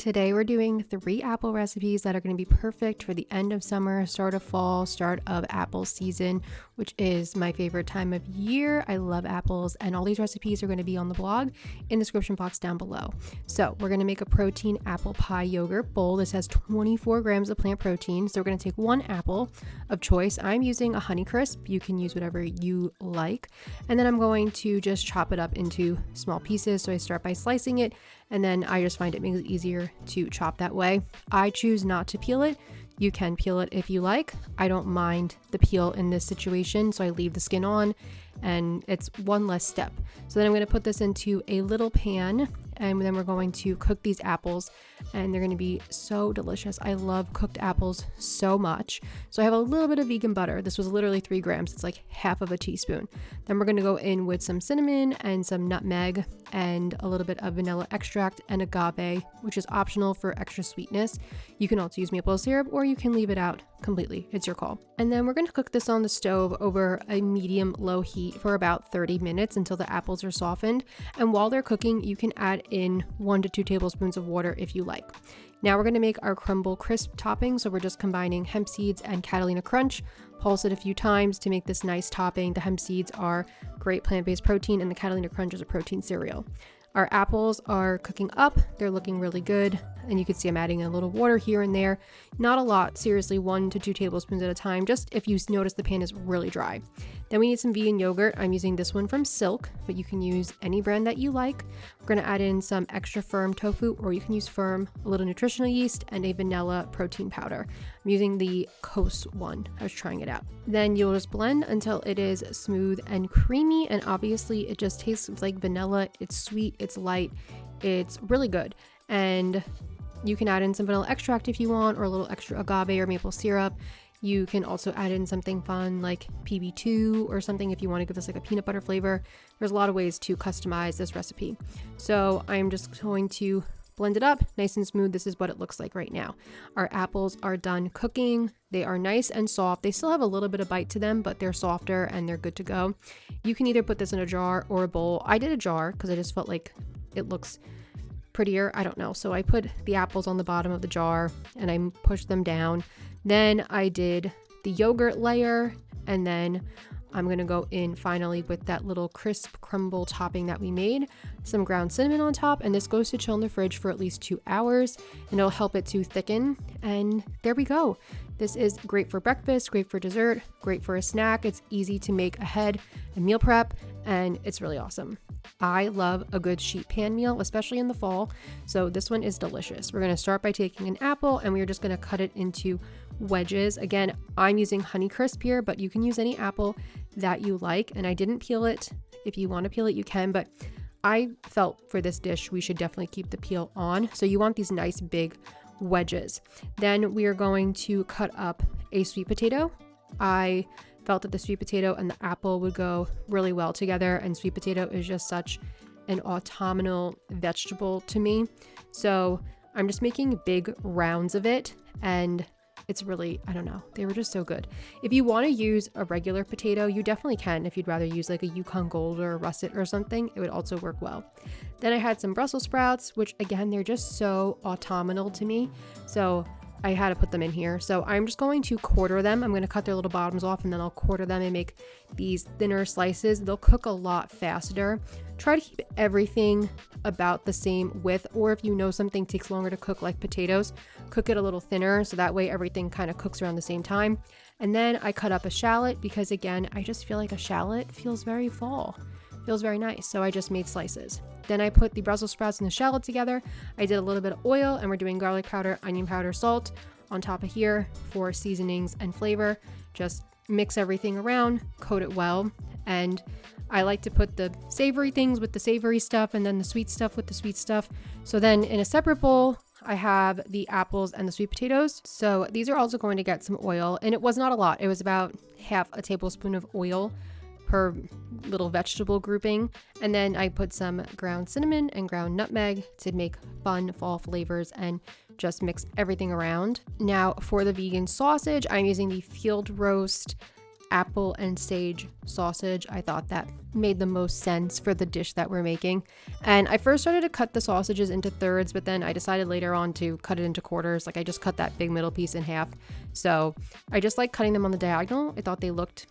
Today we're doing 3 apple recipes that are going to be perfect for the end of summer, start of fall, start of apple season, which is my favorite time of year. I love apples, and all these recipes are going to be on the blog in the description box down below. So we're going to make a protein apple pie yogurt bowl. This has 24 grams of plant protein. So we're going to take 1 apple of choice. I'm using a Honeycrisp. You can use whatever you like. And then I'm going to just chop it up into small pieces. So I start by slicing it, and then I just find it makes it easier to chop that way. I choose not to peel it. You can peel it if you like. I don't mind the peel in this situation, so I leave the skin on, and it's one less step. So then I'm going to put this into a little pan, and then we're going to cook these apples, and they're going to be so delicious. I love cooked apples so much. So I have a little bit of vegan butter. This was literally 3 grams. It's like half of a teaspoon. Then we're going to go in with some cinnamon and some nutmeg and a little bit of vanilla extract and agave, which is optional for extra sweetness. You can also use maple syrup, or you can leave it out completely. It's your call. And then we're going to cook this on the stove over a medium-low heat for about 30 minutes until the apples are softened. And while they're cooking, you can add in 1 to 2 tablespoons of water if you like. Now we're going to make our Crumble Crisp topping. So we're just combining hemp seeds and Catalina Crunch. Pulse it a few times to make this nice topping. The hemp seeds are great plant-based protein, and the Catalina Crunch is a protein cereal. Our apples are cooking up. They're looking really good. And you can see I'm adding a little water here and there. Not a lot, seriously, 1 to 2 tablespoons at a time, just if you notice the pan is really dry. Then we need some vegan yogurt. I'm using this one from Silk, but you can use any brand that you like. We're going to add in some extra firm tofu, or you can use firm, a little nutritional yeast, and a vanilla protein powder. I'm using the Coast one. I was trying it out. Then you'll just blend until it is smooth and creamy, and obviously it just tastes like vanilla. It's sweet, it's light, it's really good. And you can add in some vanilla extract if you want, or a little extra agave or maple syrup. You can also add in something fun like PB2 or something if you want to give this like a peanut butter flavor. There's a lot of ways to customize this recipe. So I'm just going to blend it up nice and smooth. This is what it looks like right now. Our apples are done cooking. They are nice and soft. They still have a little bit of bite to them, but they're softer and they're good to go. You can either put this in a jar or a bowl. I did a jar because I just felt like it looks prettier. I don't know. So I put the apples on the bottom of the jar and I pushed them down. Then I did the yogurt layer, and then I'm going to go in finally with that little crisp crumble topping that we made, some ground cinnamon on top, and this goes to chill in the fridge for at least 2 hours, and it'll help it to thicken. And there we go. This is great for breakfast, great for dessert, great for a snack. It's easy to make ahead and meal prep, and it's really awesome. I love a good sheet pan meal, especially in the fall. So this one is delicious. We're going to start by taking an apple, and we're just going to cut it into wedges. Again, I'm using Honeycrisp here, but you can use any apple that you like. And I didn't peel it. If you want to peel it, you can, but I felt for this dish, we should definitely keep the peel on. So you want these nice big wedges. Then we are going to cut up a sweet potato. I felt that the sweet potato and the apple would go really well together, and sweet potato is just such an autumnal vegetable to me. So I'm just making big rounds of it, and it's really, I don't know, they were just so good. If you want to use a regular potato, you definitely can. If you'd rather use like a Yukon Gold or a russet or something, it would also work well. Then I had some Brussels sprouts, which again, they're just so autumnal to me. So I had to put them in here. So I'm just going to quarter them. I'm going to cut their little bottoms off, and then I'll quarter them and make these thinner slices. They'll cook a lot faster. Try to keep everything about the same width, or if you know something takes longer to cook like potatoes, cook it a little thinner so that way everything kind of cooks around the same time. And then I cut up a shallot because again, I just feel like a shallot feels very fall. Feels very nice. So I just made slices. Then I put the Brussels sprouts and the shallot together. I did a little bit of oil, and we're doing garlic powder, onion powder, salt on top of here for seasonings and flavor. Just mix everything around, coat it well. And I like to put the savory things with the savory stuff, and then the sweet stuff with the sweet stuff. So then in a separate bowl, I have the apples and the sweet potatoes. So these are also going to get some oil, and it was not a lot. It was about half a tablespoon of oil per little vegetable grouping. And then I put some ground cinnamon and ground nutmeg to make fun fall flavors and just mix everything around. Now for the vegan sausage, I'm using the field roast apple and sage sausage. I thought that made the most sense for the dish that we're making. And I first started to cut the sausages into thirds, but then I decided later on to cut it into quarters. Like I just cut that big middle piece in half. So I just like cutting them on the diagonal. I thought they looked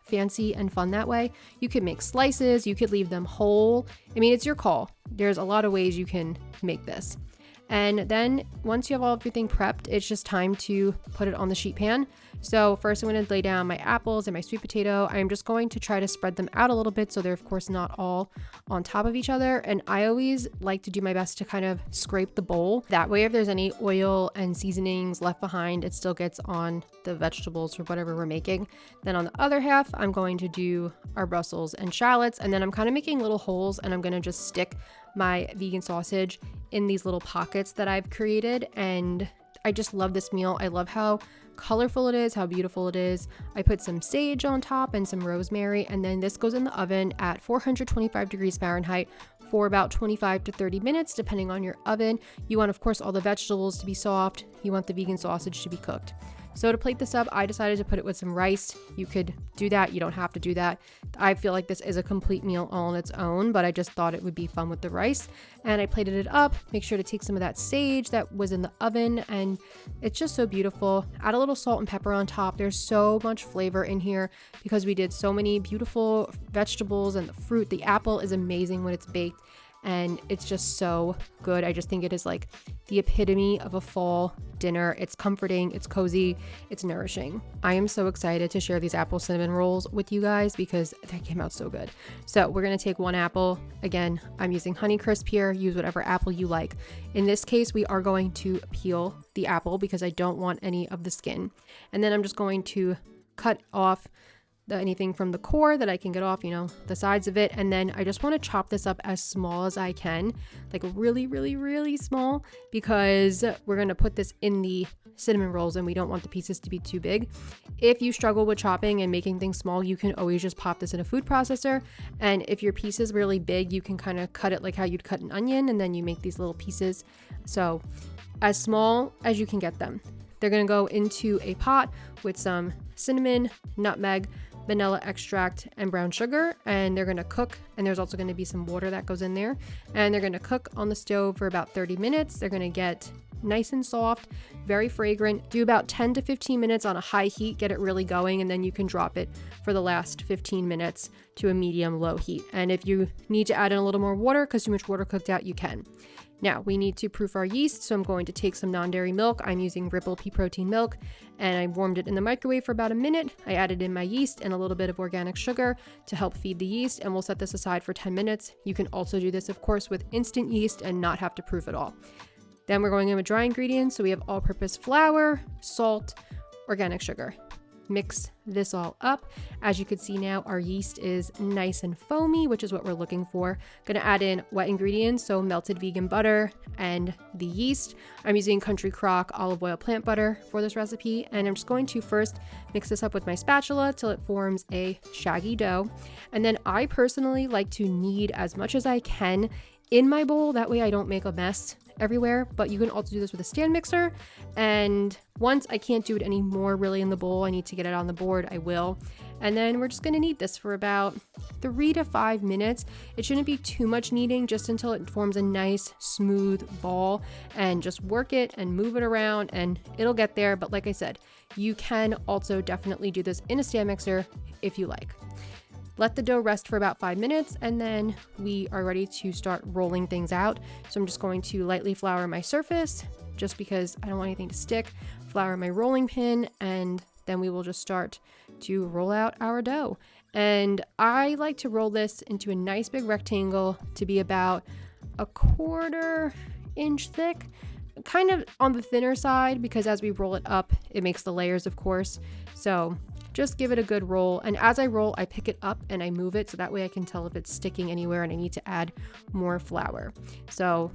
fancy and fun that way. You could make slices, you could leave them whole. I mean, it's your call. There's a lot of ways you can make this. And then once you have everything prepped, it's just time to put it on the sheet pan. So first I'm going to lay down my apples and my sweet potato. I'm just going to try to spread them out a little bit so they're of course not all on top of each other. And I always like to do my best to kind of scrape the bowl. That way if there's any oil and seasonings left behind, it still gets on the vegetables or whatever we're making. Then on the other half, I'm going to do our Brussels and shallots. And then I'm kind of making little holes and I'm going to just stick my vegan sausage in these little pockets that I've created. And I just love this meal. I love how colorful it is, how beautiful it is. I put some sage on top and some rosemary, and then this goes in the oven at 425 degrees Fahrenheit for about 25 to 30 minutes, depending on your oven. You want, of course, all the vegetables to be soft. You want the vegan sausage to be cooked. So to plate this up, I decided to put it with some rice. You could do that. You don't have to do that. I feel like this is a complete meal all on its own, but I just thought it would be fun with the rice. And I plated it up. Make sure to take some of that sage that was in the oven, and it's just so beautiful. Add a little salt and pepper on top. There's so much flavor in here because we did so many beautiful vegetables, and the fruit. The apple is amazing when it's baked. And it's just so good. I just think it is like the epitome of a fall dinner. It's comforting, it's cozy, it's nourishing. I am so excited to share these apple cinnamon rolls with you guys because they came out so good. So we're gonna take one apple. Again, I'm using Honeycrisp here. Use whatever apple you like. In this case, we are going to peel the apple because I don't want any of the skin. And then I'm just going to cut off anything from the core that I can get off, you know, the sides of it. And then I just want to chop this up as small as I can, like really, really, really small, because we're going to put this in the cinnamon rolls and we don't want the pieces to be too big. If you struggle with chopping and making things small, you can always just pop this in a food processor. And if your piece is really big, you can kind of cut it like how you'd cut an onion, and then you make these little pieces. So as small as you can get them. They're going to go into a pot with some cinnamon, nutmeg, vanilla extract, and brown sugar, and they're going to cook. And there's also going to be some water that goes in there, and they're going to cook on the stove for about 30 minutes. They're going to get nice and soft, very fragrant. Do about 10 to 15 minutes on a high heat, get it really going, and then you can drop it for the last 15 minutes to a medium low heat. And if you need to add in a little more water because too much water cooked out, you can. Now we need to proof our yeast, so I'm going to take some non-dairy milk. I'm using Ripple pea protein milk, and I warmed it in the microwave for about a minute. I added in my yeast and a little bit of organic sugar to help feed the yeast, and we'll set this aside for 10 minutes. You can also do this, of course, with instant yeast and not have to proof at all. Then we're going in with dry ingredients, so we have all-purpose flour, salt, organic sugar. Mix this all up. As you can see now, our yeast is nice and foamy, which is what we're looking for. Gonna add in wet ingredients, so melted vegan butter and the yeast. I'm using Country Crock olive oil plant butter for this recipe, and I'm just going to first mix this up with my spatula till it forms a shaggy dough. And then I personally like to knead as much as I can in my bowl, that way I don't make a mess everywhere. But you can also do this with a stand mixer, and once I can't do it anymore really in the bowl, I need to get it on the board, I will. And then we're just going to knead this for about 3 to 5 minutes. It shouldn't be too much kneading, just until it forms a nice smooth ball, and just work it and move it around and it'll get there. But like I said, you can also definitely do this in a stand mixer if you like. Let the dough rest for about 5 minutes, and then we are ready to start rolling things out. So I'm just going to lightly flour my surface just because I don't want anything to stick, flour my rolling pin, and then we will just start to roll out our dough. And I like to roll this into a nice big rectangle to be about 1/4 inch thick, kind of on the thinner side, because as we roll it up, it makes the layers, of course. So just give it a good roll, and as I roll, I pick it up and I move it so that way I can tell if it's sticking anywhere and I need to add more flour. So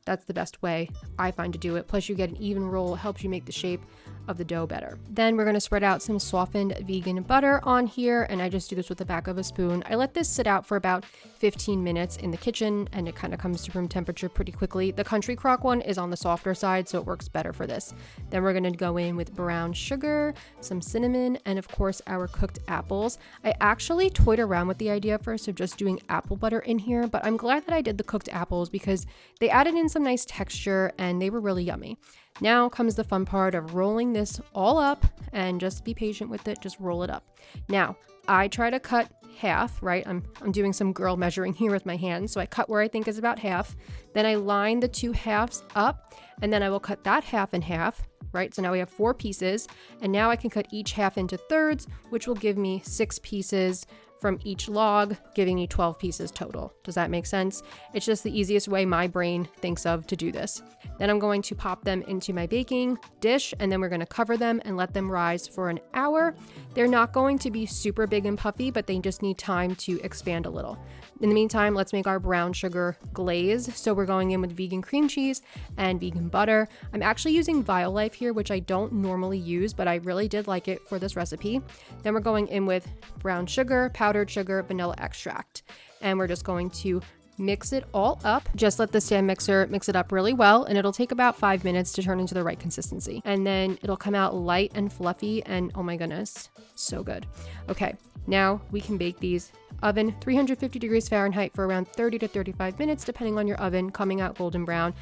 that's the best way I find to do it. Plus you get an even roll, it helps you make the shape of the dough better. Then we're going to spread out some softened vegan butter on here, and I just do this with the back of a spoon. I let this sit out for about 15 minutes in the kitchen, and it kind of comes to room temperature pretty quickly. The Country Crock one is on the softer side, so it works better for this. Then we're going to go in with brown sugar, some cinnamon, and of course our cooked apples. I actually toyed around with the idea first of just doing apple butter in here, but I'm glad that I did the cooked apples because they added in some nice texture and they were really yummy. Now comes the fun part of rolling this all up, and just be patient with it, just roll it up. Now, I try to cut half, right? I'm doing some girl measuring here with my hands, so I cut where I think is about half. Then I line the two halves up, and then I will cut that half in half, right? So now we have 4 pieces, and now I can cut each half into thirds, which will give me 6 pieces from each log, giving me 12 pieces total. Does that make sense? It's just the easiest way my brain thinks of to do this. Then I'm going to pop them into my baking dish, and then we're going to cover them and let them rise for an hour. They're not going to be super big and puffy, but they just need time to expand a little. In the meantime, let's make our brown sugar glaze. So we're going in with vegan cream cheese and vegan butter. I'm actually using Violife here, which I don't normally use, but I really did like it for this recipe. Then we're going in with brown sugar, powdered sugar, vanilla extract, and we're just going to mix it all up. Just let the stand mixer mix it up really well, and it'll take about 5 minutes to turn into the right consistency. And then it'll come out light and fluffy, and oh my goodness, so good. Okay, now we can bake these. Oven 350 degrees Fahrenheit for around 30 to 35 minutes, depending on your oven, coming out golden brown.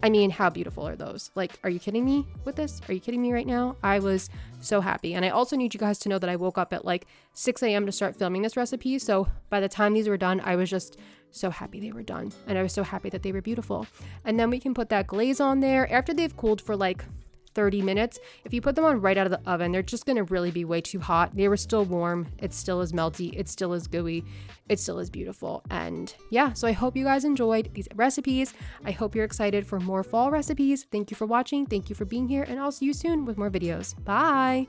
I mean, how beautiful are those? Like, are you kidding me with this? Are you kidding me right now? I was so happy. And I also need you guys to know that I woke up at like 6 a.m. to start filming this recipe. So by the time these were done, I was just so happy they were done. And I was so happy that they were beautiful. And then we can put that glaze on there after they've cooled for like 30 minutes. If you put them on right out of the oven, they're just going to really be way too hot. They were still warm. It still is melty. It still is gooey. It still is beautiful. And yeah, so I hope you guys enjoyed these recipes. I hope you're excited for more fall recipes. Thank you for watching. Thank you for being here, and I'll see you soon with more videos. Bye.